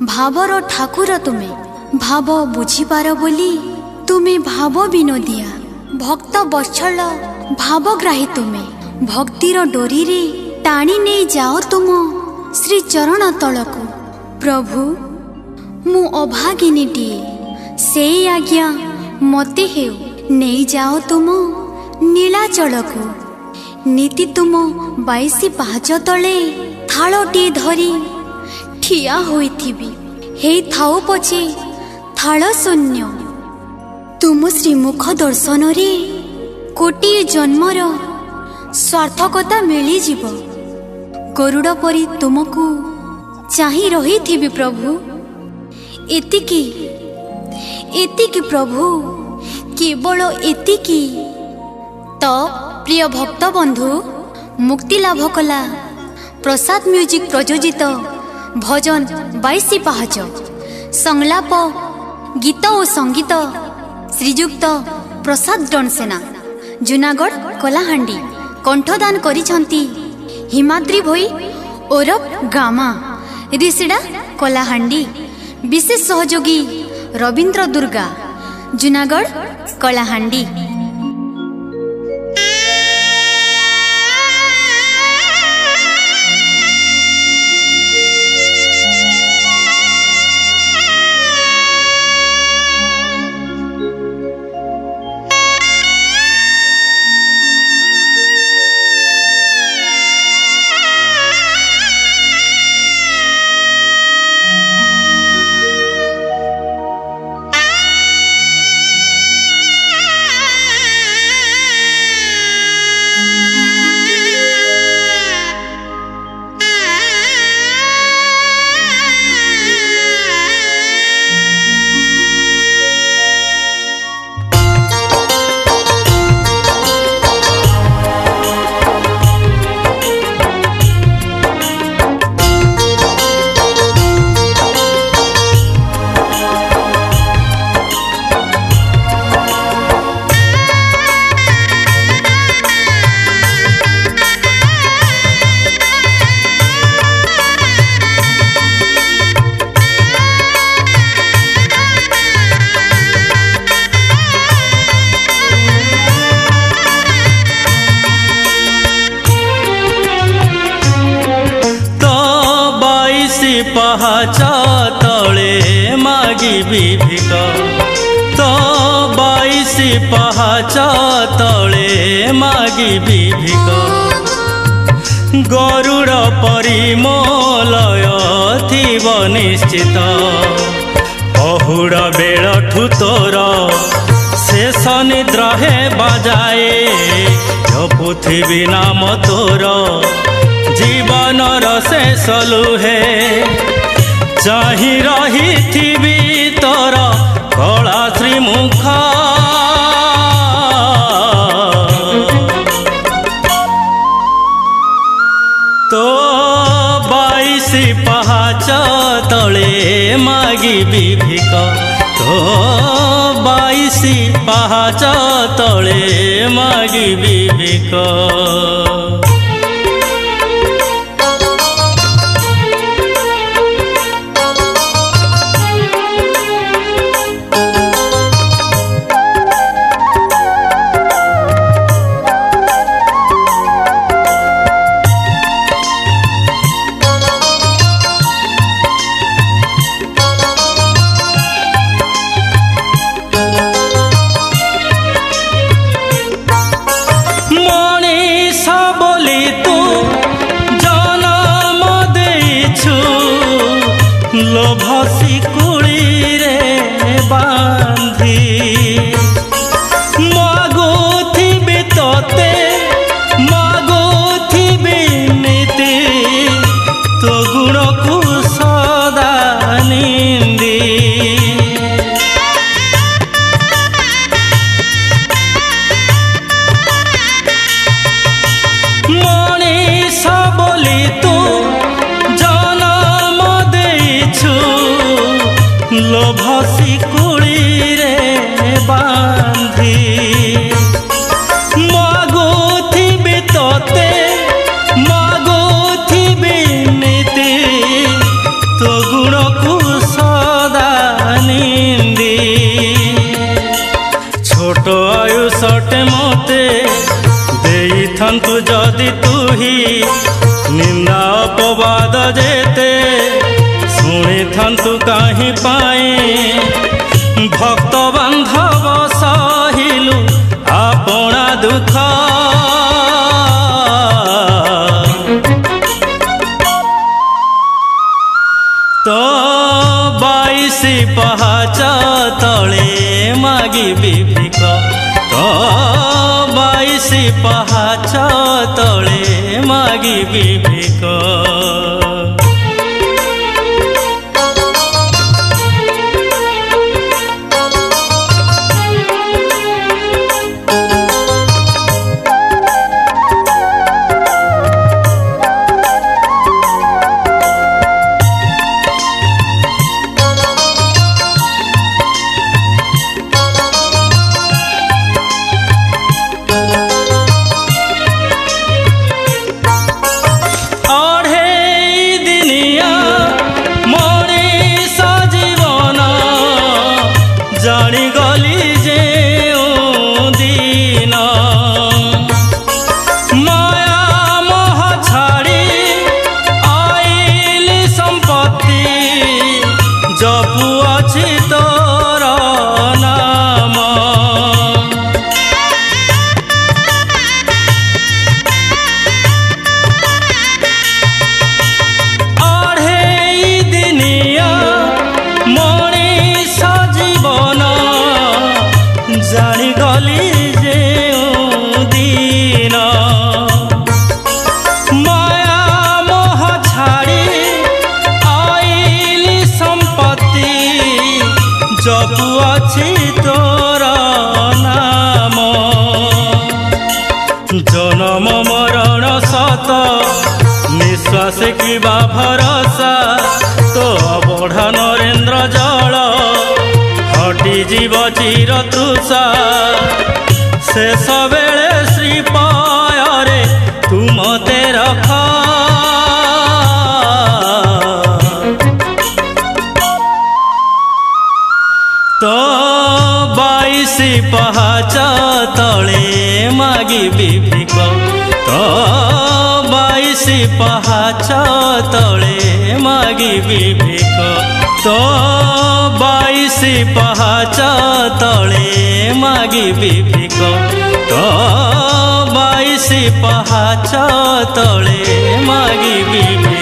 भावर ठाकुर तुमे भाव बुझीपार बोली तुमे भाव विनोदिया भक्त बत्सल भावग्राही तुमे भक्तिर डोरी रे टाणी नहीं जाओ तुम श्री चरण तलकू प्रभु मु अभागिनीटीए से आज्ञा मते हेउ नहीं जाओ तुम नीलाचलकू नीति तुम 22 पाहाच तले थालटी धरी ठिया होइथिबी हे थाओ पछे थाल शून्य तुम श्रीमुख दर्शन रे कोटी जन्मर सार्थकता मिली जीव गरुड़ परी तुमको चाही रही थी प्रभु एतिकी एतिकी प्रभु केवल एतिकी तो प्रिय भक्त बंधु मुक्ति लाभ कला प्रसाद म्यूजिक प्रयोजित भजन 22 पाहाच संलाप गीत और संगीत श्रीजुक्त प्रसाद डणसेना जूनागढ़ कलाहांडी कंठदान करिछंती हिमाद्री भोई ओरफ गामा रिसिडा कलाहांडी विशेष सहयोगी रवींद्र दुर्गा जूनागढ़ कलाहांडी। पाहाच तले मागिबी भिक तो 22 पाहाच तले मागिबी भिक गरुड़ परिमलय थिब निश्चित पहुड़ बेलठु तोर शेष निद्रा हे बाजाए जपुथिबी नाम तोर जीवन शेष लुहे चाही रही थी तोर कला श्रीमुख तो 22 पाहाच तले मागिबी भिक तो 22 पाहाच तले मागिबी भिक। लोभसी कुड़ी रे बांधी मागुथिबी तोते मागुथिबी नीति तो गुण को सदा निंदी मनीष बोली तू लोभसी कुड़ी रे बांधी मागुथिबी तोते मागुथिबी नीति तो गुण को ହୁଅନ୍ତୁ ଯଦି ତୁହି ନିନ୍ଦା ଅପବାଦ ଯେତେ ଶୁଣିଥାନ୍ତୁ କାହିଁ ପାଇଁ ଭକ୍ତ ବାନ୍ଧବ ସହିଲୁ ଆପଣା ଦୁଃଖ ତ 22 ପାହାଚ ତଳେ ମାଗିବି ଭିକ ତ 22 ପାହାଚ ତଳେ ମାଗିବି ଭିକ ଜାଣିଗଲି ଯେଉଁ ଦିନ ମାୟା ମୋହ ଛାଡ଼ି ଆଇଲି ସମ୍ପତ୍ତି ଜପୁଅଛି ତୋର ନାମ ଅଢ଼େଇ ଦିନିଆ ମଣିଷ ଜୀବନ ଜାଣିଗଲି ଯେଉଁ ଦିନ ମାୟା ମୋହ ଛାଡ଼ି ଆଇଲି ସମ୍ପତ୍ତି ଜପୁଅଛି ତୋର ନାମ ଜନମ ମରଣ ସତ ନିଶ୍ୱାସ କିବା ଭରସା ତୋ ଅବଢା ନରେନ୍ଦ୍ର ଜଳ ହଟିଯିବ ଚିର ତୃଷା ଶେଷ ବେଳେ ଶ୍ରୀପାୟରେ ତୁ ମତେ ରଖ ତ 22 ପାହାଚ ତଳେ ମାଗିବି ଭିକ ତ 22 ପାହାଚ ତଳେ ମାଗିବି ଭିକ ତ 22 ପାହାଚ ତଳେ ମାଗିବି ଭିକ ତ 22 ପାହାଚ ତଳେ ମାଗିବି ଭିକ